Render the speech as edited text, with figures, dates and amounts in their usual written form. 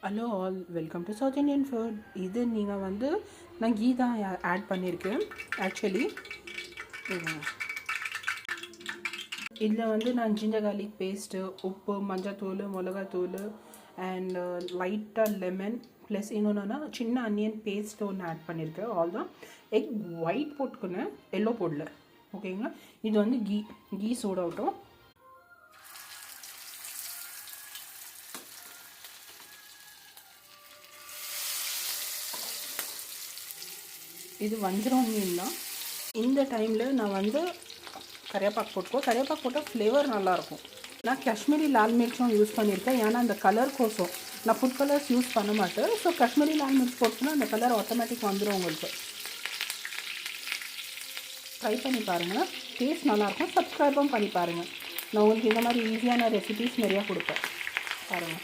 Hello all, welcome to south Indian food. இது நீங்கள் வந்து நான் கீ தான் ஆட் பண்ணியிருக்கேன். ஆக்சுவலி இதில் வந்து நான் ஜிஞ்சர் கார்லிக் பேஸ்ட்டு, உப்பு, மஞ்சத்தூள், மிளகாத்தூள் அண்ட் லைட்டாக லெமன் ப்ளஸ் இன்னொன்னா சின்ன அனியன் பேஸ்ட்டு ஒன்று ஆட் பண்ணியிருக்கேன். ஆல் தான். எக் ஒயிட் போட்டுக்குன்னு எல்லோ போடல. ஓகேங்களா? இது வந்து கீ சூடாகட்டும். இது வஞ்சரம் மீன் தான். இந்த டைமில் நான் வந்து கறிவேப்பாக்கு போட்டால் ஃப்ளேவர் நல்லாயிருக்கும். நான் காஷ்மீரி லால் மிர்ச்சும் யூஸ் பண்ணியிருக்கேன். ஏன்னா அந்த கலர் கோசம் நான் ஃபுட் கலர்ஸ் யூஸ் பண்ண மாட்டேன். ஸோ காஷ்மீரி லால் மிர்ச் போட்டுன்னா அந்த கலர் ஆட்டோமேட்டிக் வந்துடும் உங்களுக்கு. ட்ரை பண்ணி பாருங்கள், டேஸ்ட் நல்லாயிருக்கும். சப்ஸ்கிரைபும் பண்ணி பாருங்கள். நான் உங்களுக்கு இந்த மாதிரி ஈஸியான ரெசிபீஸ் நிறையா கொடுப்பேன். பாருங்கள்.